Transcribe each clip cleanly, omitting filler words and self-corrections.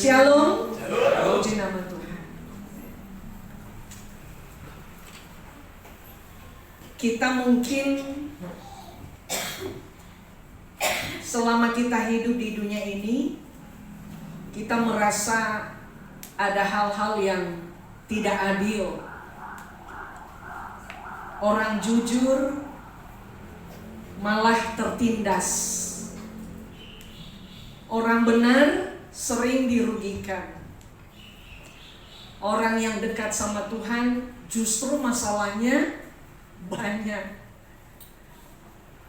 Shalom. Puji nama Tuhan. Kita mungkin selama kita hidup di dunia ini, kita merasa ada hal-hal yang tidak adil. Orang jujur malah tertindas. Orang benar sering dirugikan. Orang yang dekat sama Tuhan justru masalahnya banyak.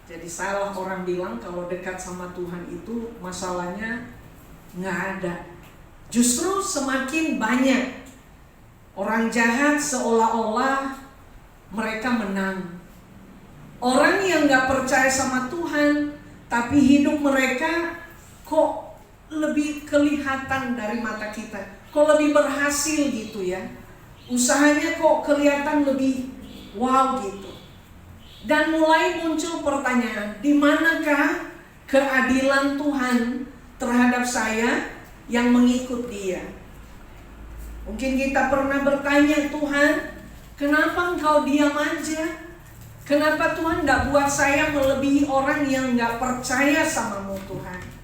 Jadi salah orang bilang kalau dekat sama Tuhan itu masalahnya nggak ada. Justru semakin banyak. Orang jahat seolah-olah mereka menang. Orang yang nggak percaya sama Tuhan tapi hidup mereka kok lebih kelihatan dari mata kita, kok lebih berhasil gitu ya. Usahanya kok kelihatan lebih wow gitu. Dan mulai muncul pertanyaan, di manakah keadilan Tuhan terhadap saya yang mengikut Dia? Mungkin kita pernah bertanya, Tuhan, kenapa Engkau diam aja? Kenapa Tuhan gak buat saya melebihi orang yang gak percaya sama-Mu Tuhan?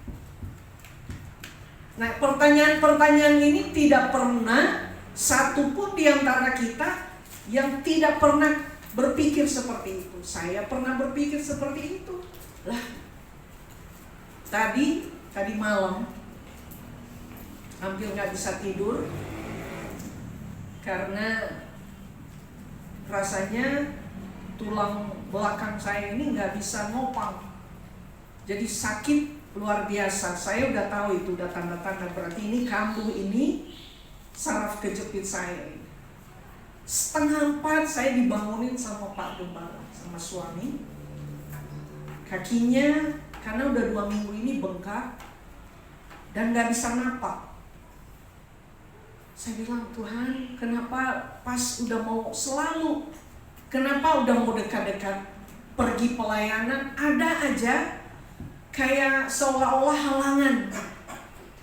Nah, pertanyaan-pertanyaan ini tidak pernah satupun di antara kita yang tidak pernah berpikir seperti itu. Saya pernah berpikir seperti itu. Lah, tadi malam hampir gak bisa tidur karena rasanya tulang belakang saya ini gak bisa ngopang. Jadi sakit luar biasa. Saya udah tahu itu, udah tanda-tanda, berarti ini kambuh, ini saraf kejepit saya. 3:30 saya dibangunin sama Pak Gembala, sama suami. Kakinya karena udah 2 minggu ini bengkak dan gak bisa napak. Saya bilang, Tuhan, kenapa pas udah mau selalu, kenapa udah mau dekat-dekat pergi pelayanan ada aja kayak seolah-olah halangan.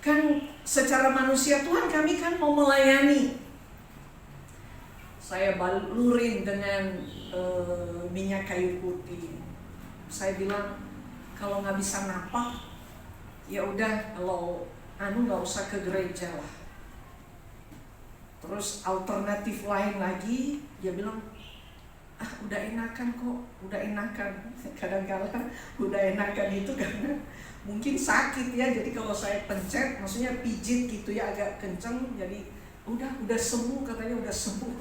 Kan secara manusia Tuhan, kami kan mau melayani. Saya balurin dengan minyak kayu putih. Saya bilang, kalau nggak bisa napak, ya udah, kalau nggak usah ke gereja lah. Terus alternatif lain lagi, dia bilang, udah enakan kok, udah enakan. Kadang-kadang udah enakan itu karena mungkin sakit ya. Jadi kalau saya pencet, maksudnya pijit gitu ya, agak kenceng. Jadi udah sembuh, katanya udah sembuh.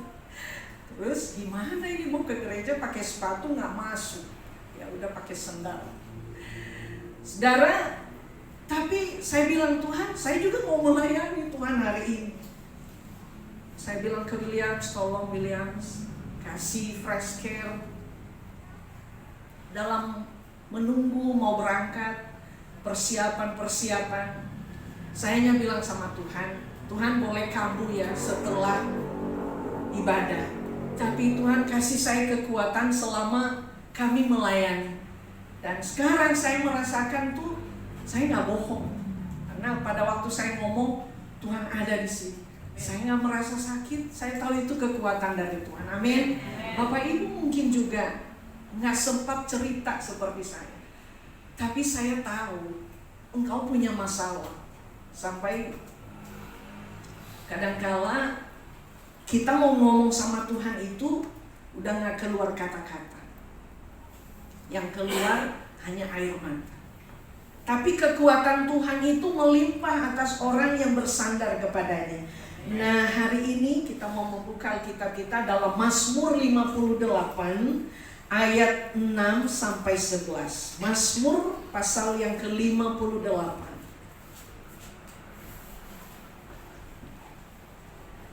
Terus gimana ini, mau ke gereja pakai sepatu nggak masuk. Ya udah pakai sendal. Saudara, tapi saya bilang, Tuhan, saya juga mau melayani Tuhan hari ini. Saya bilang ke Williams, tolong Williams, kasih fresh care dalam menunggu mau berangkat, persiapan. Saya hanya bilang sama Tuhan, Tuhan boleh kambuh ya setelah ibadah, tapi Tuhan kasih saya kekuatan selama kami melayani. Dan sekarang saya merasakan tuh, saya gak bohong, karena pada waktu saya ngomong, Tuhan ada di sini. Saya gak merasa sakit, saya tahu itu kekuatan dari Tuhan. Amin. Bapak Ibu mungkin juga gak sempat cerita seperti saya, tapi saya tahu engkau punya masalah. Sampai kadangkala kita mau ngomong sama Tuhan itu udah gak keluar kata-kata, yang keluar hanya air mata. Tapi kekuatan Tuhan itu melimpah atas orang yang bersandar kepadanya. Nah, hari ini kita mau membuka Alkitab kita dalam Mazmur 58 ayat 6 sampai 11. Mazmur pasal yang ke-58.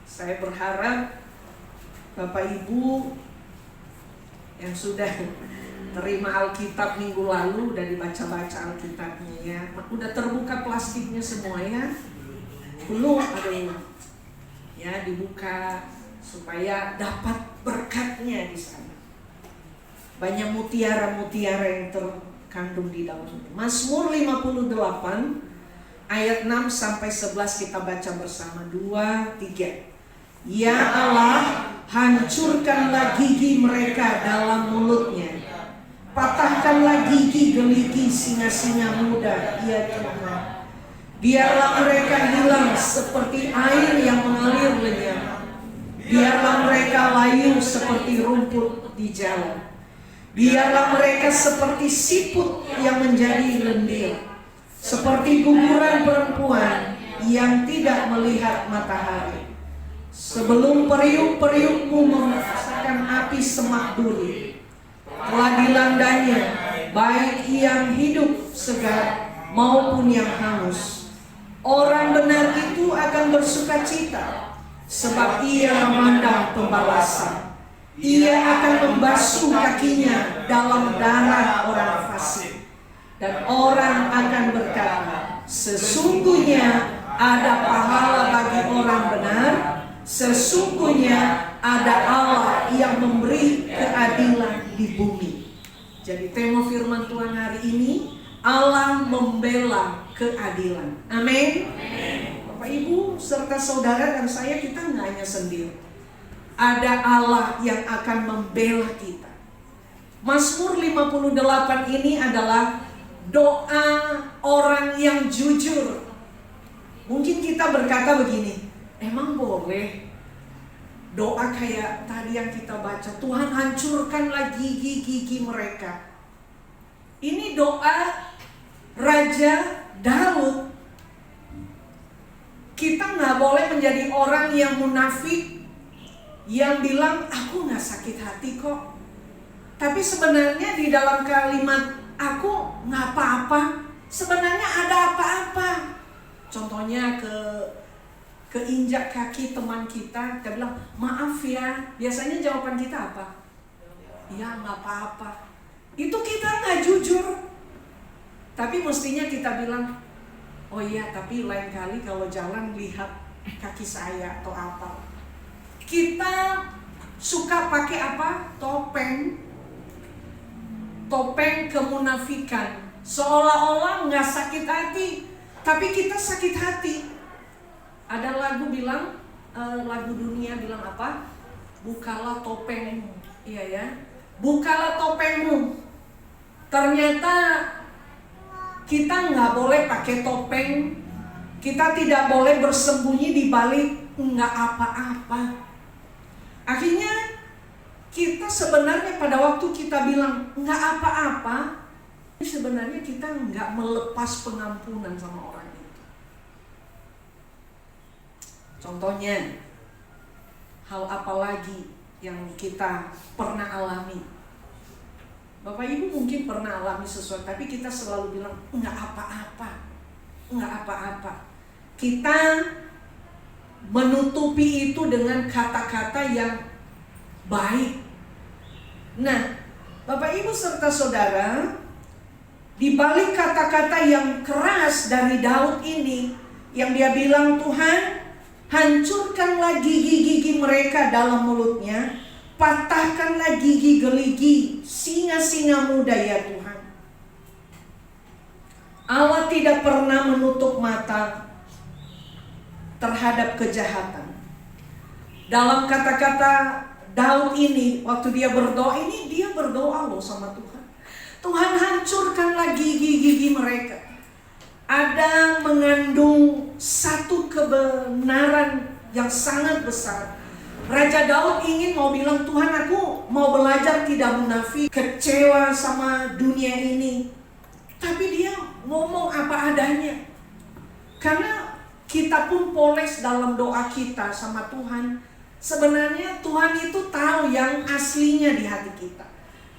Saya berharap Bapak Ibu yang sudah terima Alkitab minggu lalu, udah dibaca-baca Alkitabnya ya. Udah terbuka plastiknya semua ya? Belum, ada ya, dibuka supaya dapat berkatnya di sana. Banyak mutiara-mutiara yang terkandung di dalam itu. Mazmur 58 ayat 6 sampai 11 kita baca bersama. 2, 3. Ya Allah, hancurkanlah gigi mereka dalam mulutnya. Patahkanlah gigi geligi singa-singa muda, ya Tuhan. Biarlah mereka hilang seperti air yang mengalir lenyap. Biarlah mereka layu seperti rumput di jalan. Biarlah mereka seperti siput yang menjadi lendir, seperti guguran perempuan yang tidak melihat matahari. Sebelum periuk-periukmu merasakan api semak duri, telah dilandanya baik yang hidup segar maupun yang hangus. Orang benar itu akan bersukacita, sebab ia memandang pembalasan. Ia akan membasuh kakinya dalam darah orang fasik. Dan orang akan berkata, sesungguhnya ada pahala bagi orang benar, sesungguhnya ada Allah yang memberi keadilan di bumi. Jadi tema firman Tuhan hari ini, Allah membela keadilan. Amin. Bapak Ibu serta saudara dan saya, kita nggak hanya sendiri. Ada Allah yang akan membela kita. Mazmur 58 ini adalah doa orang yang jujur. Mungkin kita berkata begini, emang boleh doa kayak tadi yang kita baca, Tuhan hancurkanlah gigi-gigi mereka. Ini doa Raja Daud. Kita nggak boleh menjadi orang yang munafik, yang bilang aku nggak sakit hati kok. Tapi sebenarnya di dalam kalimat aku nggak apa-apa, sebenarnya ada apa-apa. Contohnya keinjak kaki teman kita bilang maaf ya. Biasanya jawaban kita apa? Ya nggak apa-apa. Itu kita nggak jujur. Tapi mestinya kita bilang, oh iya tapi lain kali kalau jalan lihat kaki saya atau apa. Kita suka pakai apa? Topeng kemunafikan. Seolah-olah nggak sakit hati, tapi kita sakit hati. Ada lagu bilang, lagu dunia bilang apa? Bukalah topengmu. Iya ya, bukalah topengmu. Ternyata kita nggak boleh pakai topeng. Kita tidak boleh bersembunyi di balik nggak apa-apa. Akhirnya kita sebenarnya pada waktu kita bilang nggak apa-apa, sebenarnya kita nggak melepas pengampunan sama orang itu. Contohnya, hal apa lagi yang kita pernah alami? Bapak Ibu mungkin pernah alami sesuatu, tapi kita selalu bilang nggak apa-apa, nggak apa-apa. Kita menutupi itu dengan kata-kata yang baik. Nah, Bapak Ibu serta saudara, di balik kata-kata yang keras dari Daud ini, yang dia bilang, Tuhan hancurkanlah gigi-gigi mereka dalam mulutnya, patahkanlah gigi geligi singa-singa muda ya Tuhan. Allah tidak pernah menutup mata terhadap kejahatan. Dalam kata-kata Daud ini, waktu dia berdoa ini, dia berdoa loh sama Tuhan. Tuhan hancurkanlah gigi-gigi mereka. Ada mengandung satu kebenaran yang sangat besar. Raja Daud ingin mau bilang, Tuhan aku mau belajar tidak munafik, kecewa sama dunia ini. Tapi dia ngomong apa adanya. Karena kita pun poles dalam doa kita sama Tuhan. Sebenarnya Tuhan itu tahu yang aslinya di hati kita.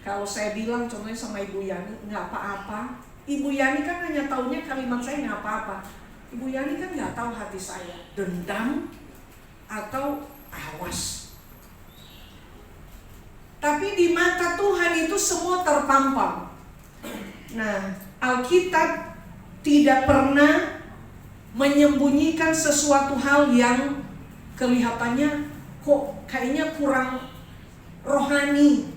Kalau saya bilang contohnya sama Ibu Yani, nggak apa-apa. Ibu Yani kan hanya taunya kalimat saya nggak apa-apa. Ibu Yani kan nggak tahu hati saya, dendam atau awas. Tapi di mata Tuhan itu semua terpampang. Nah, Alkitab tidak pernah menyembunyikan sesuatu hal yang kelihatannya kok kayaknya kurang rohani.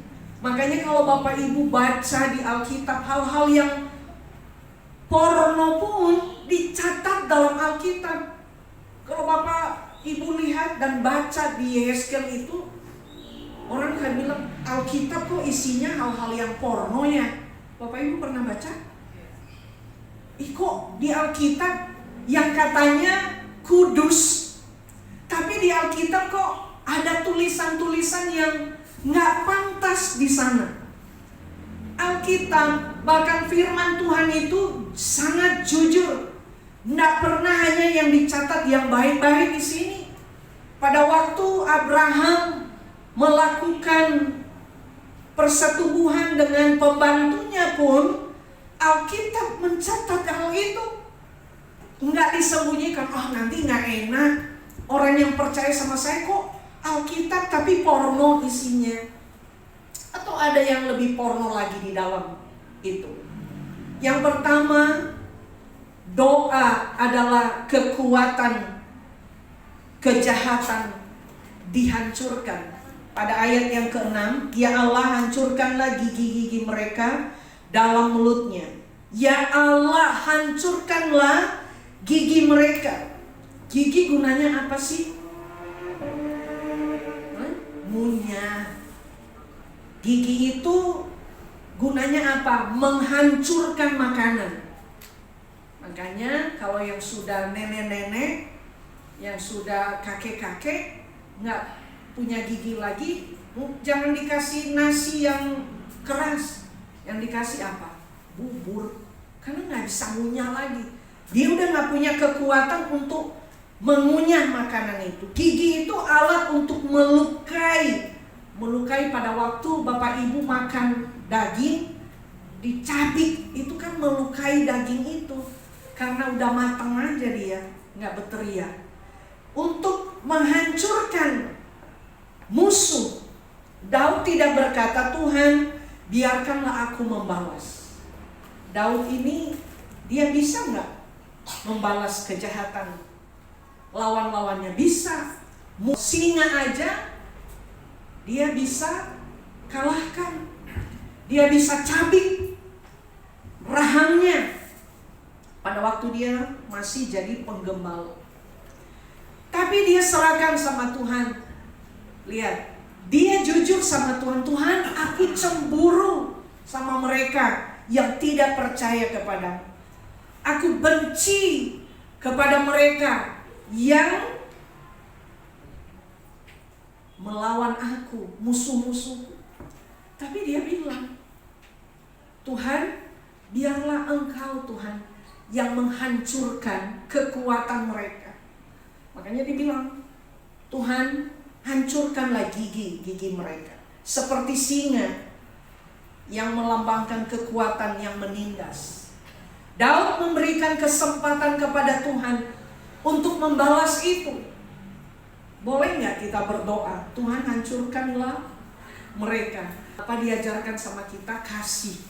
Makanya kalau Bapak Ibu baca di Alkitab hal-hal yang porno pun dicatat dalam Alkitab. Kalau Bapak Ibu lihat dan baca di Yehezkel itu, orang kan bilang Alkitab kok isinya hal-hal yang porno ya. Bapak Ibu pernah baca? Kok di Alkitab yang katanya kudus, tapi di Alkitab kok ada tulisan-tulisan yang nggak pantas di sana. Alkitab, bahkan firman Tuhan itu sangat jujur. Nggak pernah hanya yang dicatat yang baik-baik di sini. Pada waktu Abraham melakukan persetubuhan dengan pembantunya pun, Alkitab mencatat hal itu. Nggak disembunyikan, nanti nggak enak. Orang yang percaya sama saya kok Alkitab tapi porno isinya. Atau ada yang lebih porno lagi di dalam itu. Yang pertama, doa adalah kekuatan kejahatan dihancurkan. Pada ayat yang ke-6, ya Allah hancurkanlah gigi-gigi mereka dalam mulutnya. Ya Allah hancurkanlah gigi mereka. Gigi gunanya apa sih? Ngunyah. Gigi itu gunanya apa? Menghancurkan makanan. Makanya kalau yang sudah nenek-nenek, yang sudah kakek-kakek nggak punya gigi lagi, jangan dikasih nasi yang keras. Yang dikasih apa? Bubur. Karena nggak bisa ngunyah lagi. Dia udah nggak punya kekuatan untuk mengunyah makanan itu. Gigi itu alat untuk melukai. Melukai pada waktu Bapak Ibu makan daging, dicabik, itu kan melukai daging itu. Karena udah matang aja dia, nggak berteriak. Untuk menghancurkan musuh, Daud tidak berkata, Tuhan biarkanlah aku membalas. Daud ini dia bisa nggak membalas kejahatan lawan-lawannya? Bisa. Singa aja dia bisa kalahkan. Dia bisa cabik rahangnya pada waktu dia masih jadi penggembala. Tapi dia serahkan sama Tuhan. Lihat, dia jujur sama Tuhan. Tuhan, aku cemburu sama mereka yang tidak percaya kepadamu. Aku benci kepada mereka yang melawan aku, musuh-musuhku. Tapi dia bilang, Tuhan, biarlah Engkau Tuhan yang menghancurkan kekuatan mereka. Makanya dia bilang, Tuhan, hancurkanlah gigi-gigi mereka. Seperti singa yang melambangkan kekuatan yang menindas. Daud memberikan kesempatan kepada Tuhan untuk membalas itu. Boleh nggak kita berdoa, Tuhan hancurkanlah mereka. Apa diajarkan sama kita? Kasih.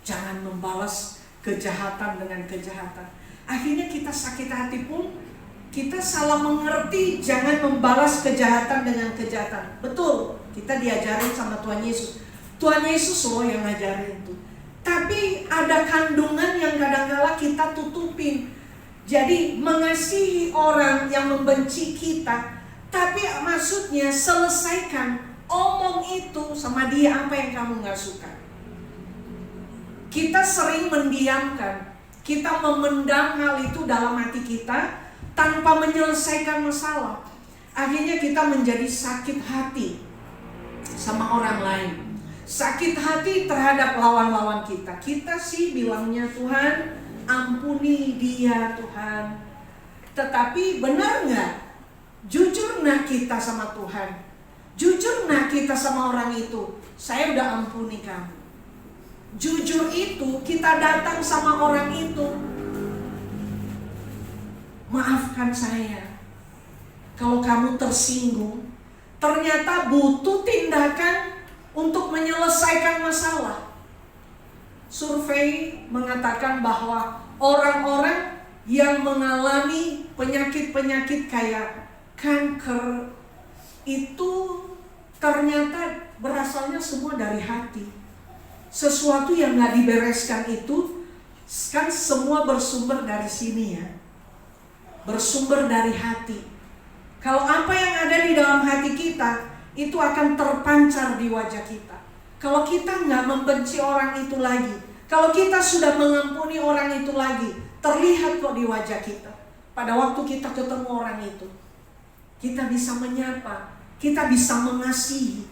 Jangan membalas kejahatan dengan kejahatan. Akhirnya kita sakit hati pun, kita salah mengerti jangan membalas kejahatan dengan kejahatan. Betul, kita diajarin sama Tuhan Yesus. Tuhan Yesus loh yang ngajarin itu. Tapi ada kandungan yang kadang-kala kita tutupin. Jadi mengasihi orang yang membenci kita, tapi maksudnya selesaikan, omong itu sama dia apa yang kamu gak suka. Kita sering mendiamkan, kita memendam hal itu dalam hati kita tanpa menyelesaikan masalah. Akhirnya kita menjadi sakit hati sama orang lain, sakit hati terhadap lawan-lawan kita. Kita sih bilangnya, Tuhan ampuni dia Tuhan. Tetapi benar gak? Jujur nak kita sama Tuhan? Jujur nak kita sama orang itu? Saya udah ampuni kamu. Jujur itu kita datang sama orang itu, maafkan saya. Kalau kamu tersinggung, ternyata butuh tindakan untuk menyelesaikan masalah. Survei mengatakan bahwa orang-orang yang mengalami penyakit-penyakit kayak kanker itu ternyata berasalnya semua dari hati. Sesuatu yang gak dibereskan itu Kan semua bersumber dari sini ya. Bersumber dari hati. Kalau apa yang ada di dalam hati kita, itu akan terpancar di wajah kita. Kalau kita nggak membenci orang itu lagi, kalau kita sudah mengampuni orang itu lagi, terlihat kok di wajah kita. Pada waktu kita ketemu orang itu, kita bisa menyapa, kita bisa mengasihi.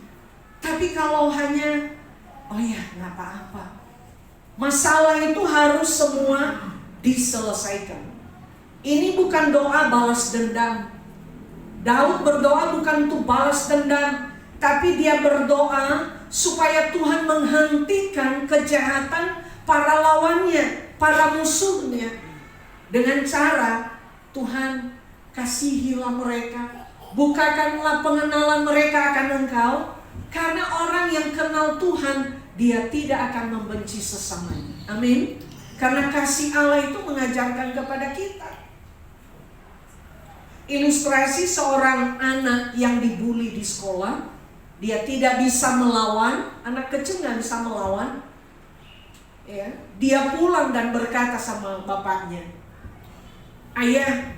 Tapi kalau hanya, oh ya nggak apa-apa, masalah itu harus semua diselesaikan. Ini bukan doa balas dendam. Daud berdoa bukan untuk balas dendam, tapi dia berdoa supaya Tuhan menghentikan kejahatan para lawannya, para musuhnya. Dengan cara Tuhan kasihilah mereka, bukakanlah pengenalan mereka akan Engkau. Karena orang yang kenal Tuhan, dia tidak akan membenci sesamanya. Amin. Karena kasih Allah itu mengajarkan kepada kita. Ilustrasi seorang anak yang dibully di sekolah, dia tidak bisa melawan, anak kecil nggak bisa melawan. Ya, dia pulang dan berkata sama bapaknya, "Ayah,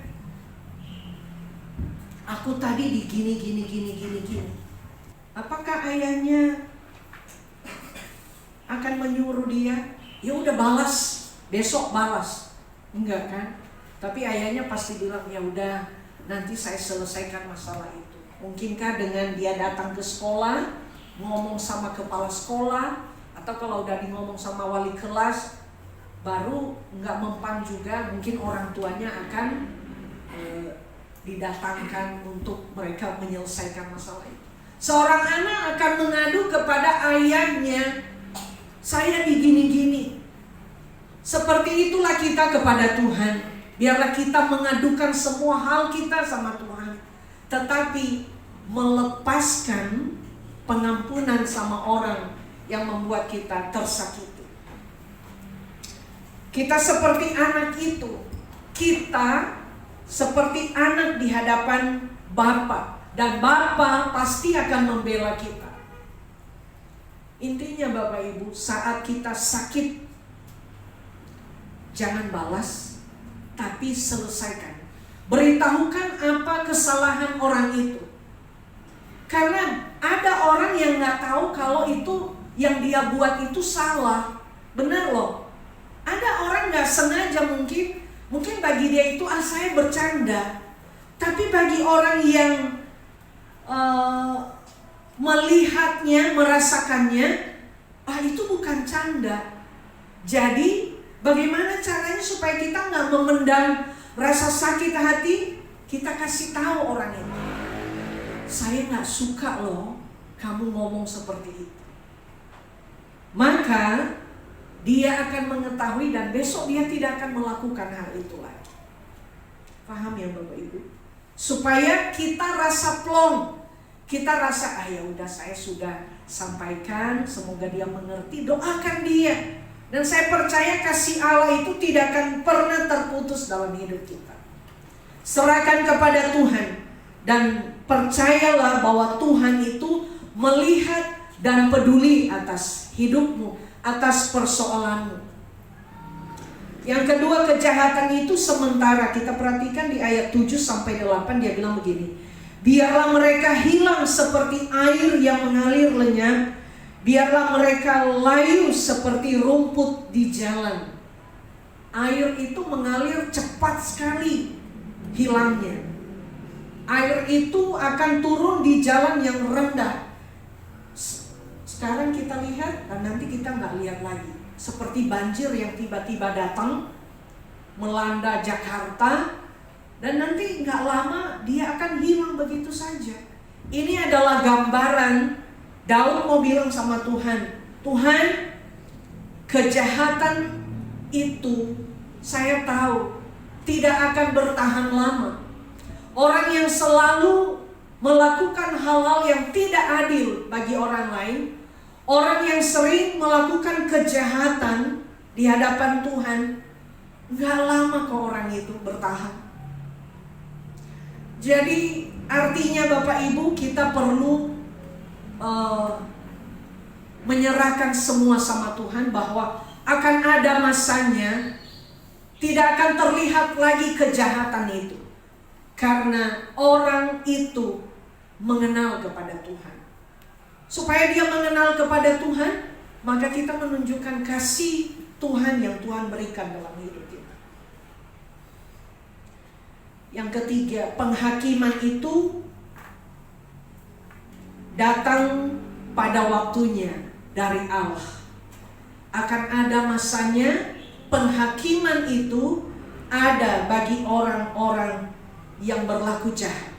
aku tadi digini gini. Apakah ayahnya akan menyuruh dia, ya udah balas, besok balas?" Enggak kan? Tapi ayahnya pasti bilang, "Ya udah, nanti saya selesaikan masalah itu." Mungkinkah dengan dia datang ke sekolah, ngomong sama kepala sekolah, atau kalau udah ngomong sama wali kelas, baru nggak mempan juga, mungkin orang tuanya akan didatangkan untuk mereka menyelesaikan masalah itu. Seorang anak akan mengadu kepada ayahnya, "Saya digini-gini." Seperti itulah kita kepada Tuhan. Biarlah kita mengadukan semua hal kita sama Tuhan, tetapi melepaskan pengampunan sama orang yang membuat kita tersakiti. Kita seperti anak itu. Kita seperti anak di hadapan Bapa, dan Bapa pasti akan membela kita. Intinya Bapak Ibu, saat kita sakit, jangan balas, tapi selesaikan. Beritahukan apa kesalahan orang itu. Karena ada orang yang gak tahu kalau itu yang dia buat itu salah. Benar loh. Ada orang gak sengaja mungkin bagi dia itu saya bercanda. Tapi bagi orang yang melihatnya, merasakannya, itu bukan canda. Jadi bagaimana caranya supaya kita nggak memendam rasa sakit hati? Kita kasih tahu orang itu, "Saya nggak suka loh kamu ngomong seperti itu." Maka dia akan mengetahui dan besok dia tidak akan melakukan hal itu lagi. Paham ya Bapak Ibu? Supaya kita rasa plong, kita rasa ya udah saya sudah sampaikan, semoga dia mengerti, doakan dia. Dan saya percaya kasih Allah itu tidak akan pernah terputus dalam hidup kita. Serahkan kepada Tuhan dan percayalah bahwa Tuhan itu melihat dan peduli atas hidupmu, atas persoalanmu. Yang kedua, kejahatan itu sementara. Kita perhatikan di ayat 7-8 dia bilang begini, "Biarlah mereka hilang seperti air yang mengalir lenyap. Biarlah mereka layu seperti rumput di jalan." Air itu mengalir cepat sekali hilangnya. Air itu akan turun di jalan yang rendah. Sekarang kita lihat dan nanti kita nggak lihat lagi. Seperti banjir yang tiba-tiba datang melanda Jakarta, dan nanti nggak lama dia akan hilang begitu saja. Ini adalah gambaran Daud mau bilang sama Tuhan, "Tuhan, kejahatan itu saya tahu tidak akan bertahan lama. Orang yang selalu melakukan hal-hal yang tidak adil bagi orang lain, orang yang sering melakukan kejahatan di hadapan Tuhan, gak lama kok orang itu bertahan." Jadi artinya Bapak Ibu, kita perlu menyerahkan semua sama Tuhan, bahwa akan ada masanya tidak akan terlihat lagi kejahatan itu, karena orang itu mengenal kepada Tuhan. Supaya dia mengenal kepada Tuhan, maka kita menunjukkan kasih Tuhan yang Tuhan berikan dalam hidup kita. Yang ketiga, penghakiman itu datang pada waktunya dari Allah. Akan ada masanya penghakiman itu ada bagi orang-orang yang berlaku jahat.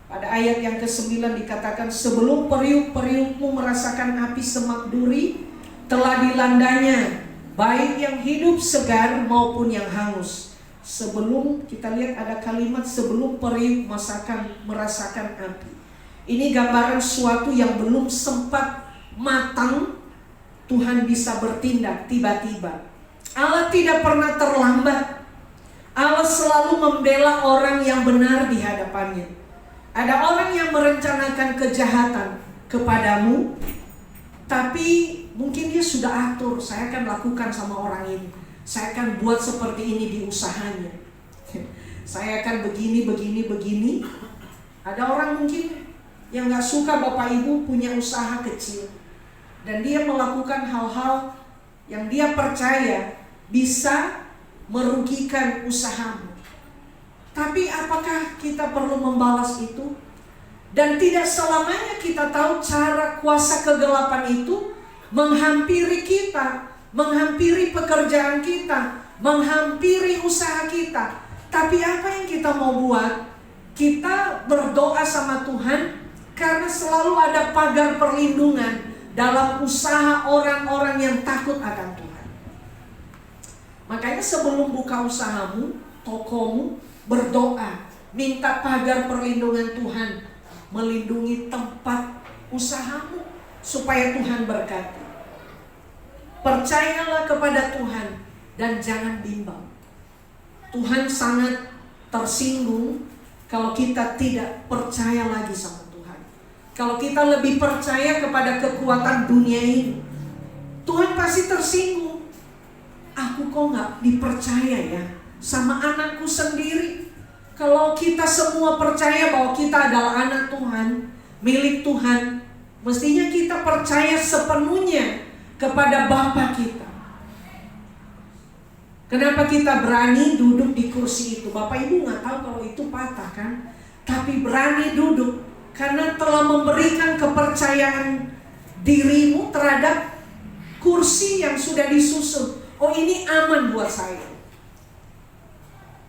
Pada ayat yang ke-9 dikatakan, sebelum periuk-periukmu merasakan api semak duri, telah dilandanya, baik yang hidup segar maupun yang hangus. Sebelum, kita lihat ada kalimat sebelum periuk merasakan api. Ini gambaran suatu yang belum sempat matang, Tuhan bisa bertindak tiba-tiba. Allah tidak pernah terlambat. Allah selalu membela orang yang benar di hadapannya. Ada orang yang merencanakan kejahatan kepadamu, tapi mungkin dia sudah atur, saya akan lakukan sama orang ini, saya akan buat seperti ini di usahanya, saya akan begini. Ada orang mungkin yang gak suka Bapak Ibu punya usaha kecil, dan dia melakukan hal-hal yang dia percaya bisa merugikan usahamu. Tapi apakah kita perlu membalas itu? Dan tidak selamanya kita tahu cara kuasa kegelapan itu menghampiri kita, menghampiri pekerjaan kita, menghampiri usaha kita. Tapi apa yang kita mau buat? Kita berdoa sama Tuhan, karena selalu ada pagar perlindungan dalam usaha orang-orang yang takut akan Tuhan. Makanya sebelum buka usahamu, tokomu, berdoa, minta pagar perlindungan Tuhan melindungi tempat usahamu supaya Tuhan berkati. Percayalah kepada Tuhan dan jangan bimbang. Tuhan sangat tersinggung kalau kita tidak percaya lagi sama Tuhan. Kalau kita lebih percaya kepada kekuatan dunia ini, Tuhan pasti tersinggung. Aku kok gak dipercaya ya sama anakku sendiri. Kalau kita semua percaya bahwa kita adalah anak Tuhan, milik Tuhan, mestinya kita percaya sepenuhnya kepada Bapa kita. Kenapa kita berani duduk di kursi itu? Bapak Ibu gak tahu kalau itu patah kan? Tapi berani duduk karena telah memberikan kepercayaan dirimu terhadap kursi yang sudah disusun. Oh, ini aman buat saya.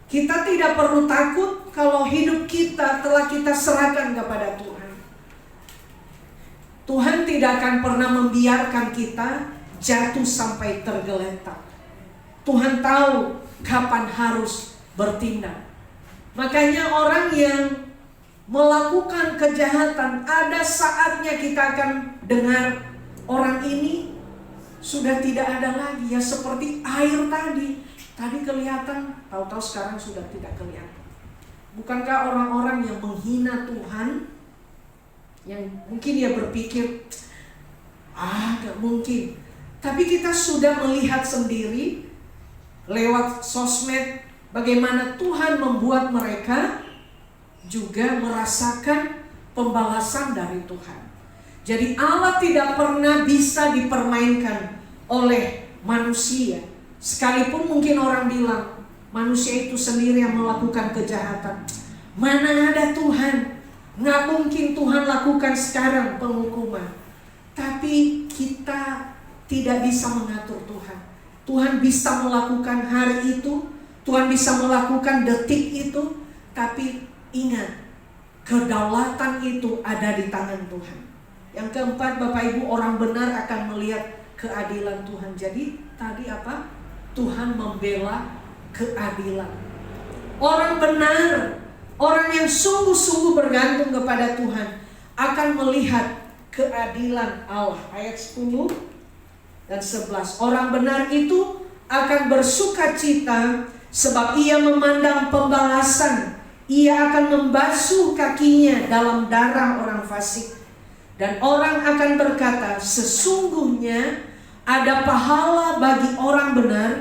Kita tidak perlu takut kalau hidup kita telah kita serahkan kepada Tuhan. Tuhan tidak akan pernah membiarkan kita jatuh sampai tergeletak. Tuhan tahu kapan harus bertindak. Makanya orang yang melakukan kejahatan, ada saatnya kita akan dengar orang ini sudah tidak ada lagi, ya seperti air tadi. Tadi kelihatan, tahu-tahu sekarang sudah tidak kelihatan. Bukankah orang-orang yang menghina Tuhan, yang mungkin dia berpikir, gak mungkin. Tapi kita sudah melihat sendiri lewat sosmed bagaimana Tuhan membuat mereka juga merasakan pembalasan dari Tuhan. Jadi Allah tidak pernah bisa dipermainkan oleh manusia. Sekalipun mungkin orang bilang manusia itu sendiri yang melakukan kejahatan. Mana ada Tuhan? Nggak mungkin Tuhan lakukan sekarang penghukuman. Tapi kita tidak bisa mengatur Tuhan. Tuhan bisa melakukan hari itu, Tuhan bisa melakukan detik itu. Tapi ingat, kedaulatan itu ada di tangan Tuhan. Yang keempat, Bapak Ibu, orang benar akan melihat keadilan Tuhan. Jadi tadi apa? Tuhan membela keadilan. Orang benar, orang yang sungguh-sungguh bergantung kepada Tuhan akan melihat keadilan Allah. Ayat 10 dan 11. Orang benar itu akan bersuka cita sebab ia memandang pembalasan. Ia akan membasuh kakinya dalam darah orang fasik. Dan orang akan berkata, sesungguhnya ada pahala bagi orang benar.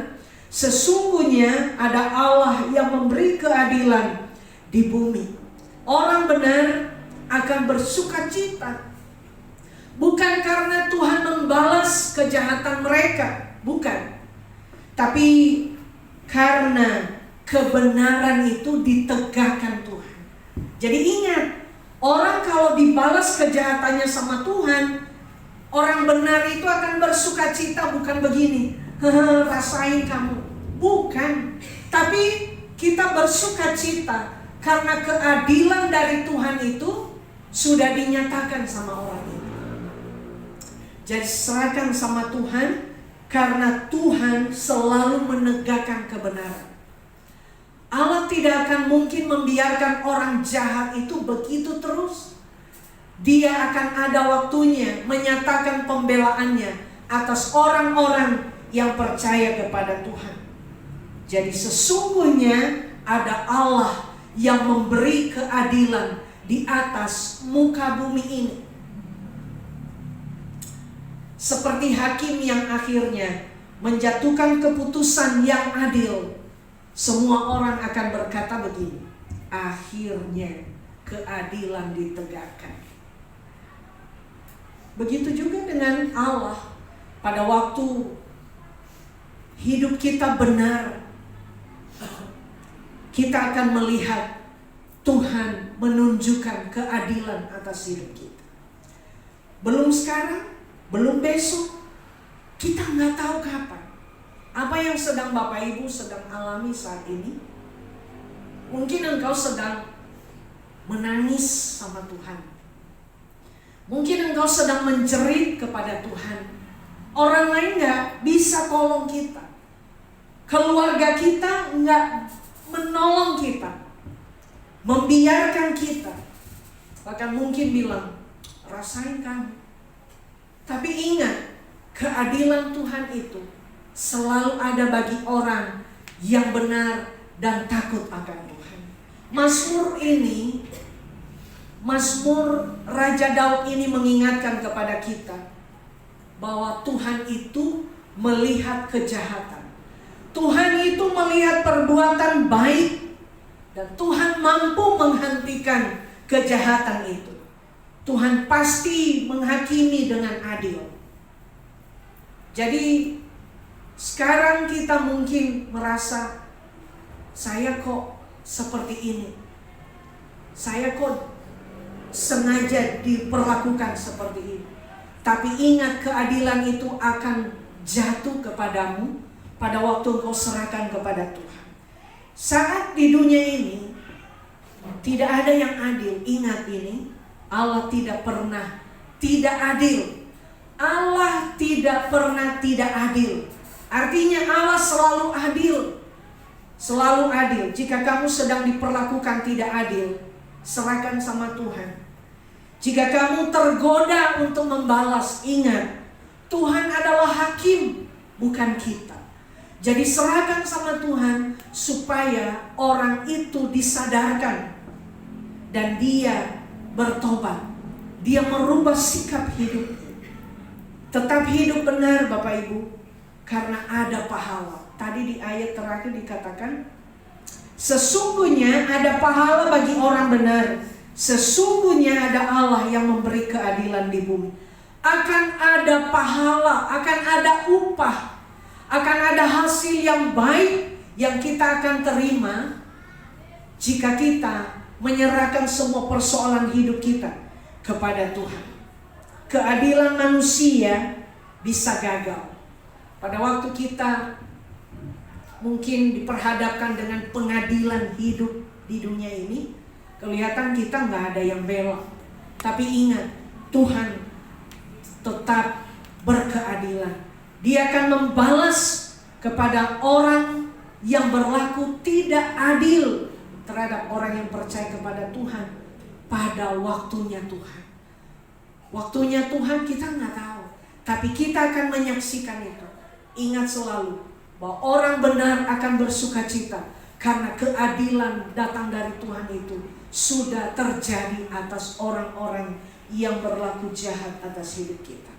Sesungguhnya ada Allah yang memberi keadilan di bumi. Orang benar akan bersukacita. Bukan karena Tuhan membalas kejahatan mereka, bukan. Tapi karena kebenaran itu ditegakkan Tuhan. Jadi ingat, orang kalau dibalas kejahatannya sama Tuhan, orang benar itu akan bersukacita, bukan begini, rasain kamu. Bukan. Tapi kita bersukacita karena keadilan dari Tuhan itu sudah dinyatakan sama orang itu. Jadi serahkan sama Tuhan, karena Tuhan selalu menegakkan kebenaran. Allah tidak akan mungkin membiarkan orang jahat itu begitu terus. Dia akan ada waktunya menyatakan pembelaannya atas orang-orang yang percaya kepada Tuhan. Jadi sesungguhnya ada Allah yang memberi keadilan di atas muka bumi ini. Seperti hakim yang akhirnya menjatuhkan keputusan yang adil, semua orang akan berkata begini, akhirnya keadilan ditegakkan. Begitu juga dengan Allah. Pada waktu hidup kita benar, kita akan melihat Tuhan menunjukkan keadilan atas hidup kita. Belum sekarang, belum besok, kita nggak tahu kapan. Apa yang sedang Bapak Ibu sedang alami saat ini? Mungkin engkau sedang menangis sama Tuhan. Mungkin engkau sedang menjerit kepada Tuhan. Orang lain nggak bisa tolong kita. Keluarga kita nggak menolong kita, membiarkan kita. Bahkan mungkin bilang, rasain kamu. Tapi ingat, keadilan Tuhan itu selalu ada bagi orang yang benar dan takut akan Tuhan. Mazmur Raja Daud ini mengingatkan kepada kita bahwa Tuhan itu melihat kejahatan. Tuhan itu melihat perbuatan baik, dan Tuhan mampu menghentikan kejahatan itu. Tuhan pasti menghakimi dengan adil. Jadi sekarang kita mungkin merasa, saya kok seperti ini, saya kok sengaja diperlakukan seperti ini. Tapi ingat, keadilan itu akan jatuh kepadamu pada waktu engkau serahkan kepada Tuhan. Saat di dunia ini tidak ada yang adil. Ingat ini, Allah tidak pernah tidak adil. Allah tidak pernah tidak adil. Artinya Allah selalu adil. Selalu adil. Jika kamu sedang diperlakukan tidak adil, serahkan sama Tuhan. Jika kamu tergoda untuk membalas, ingat, Tuhan adalah hakim, bukan kita. Jadi serahkan sama Tuhan supaya orang itu disadarkan dan dia bertobat. Dia merubah sikap hidupnya. Tetap hidup benar Bapak Ibu, karena ada pahala. Tadi di ayat terakhir dikatakan, sesungguhnya ada pahala bagi orang benar. Sesungguhnya ada Allah yang memberi keadilan di bumi. Akan ada pahala, akan ada upah, akan ada hasil yang baik yang kita akan terima jika kita menyerahkan semua persoalan hidup kita kepada Tuhan. Keadilan manusia bisa gagal. Pada waktu kita mungkin diperhadapkan dengan pengadilan hidup di dunia ini, kelihatan kita nggak ada yang bela. Tapi ingat, Tuhan tetap berkeadilan. Dia akan membalas kepada orang yang berlaku tidak adil terhadap orang yang percaya kepada Tuhan pada waktunya Tuhan. Waktunya Tuhan kita nggak tahu, tapi kita akan menyaksikan itu. Ingat selalu bahwa orang benar akan bersukacita karena keadilan datang dari Tuhan itu sudah terjadi atas orang-orang yang berlaku jahat atas hidup kita.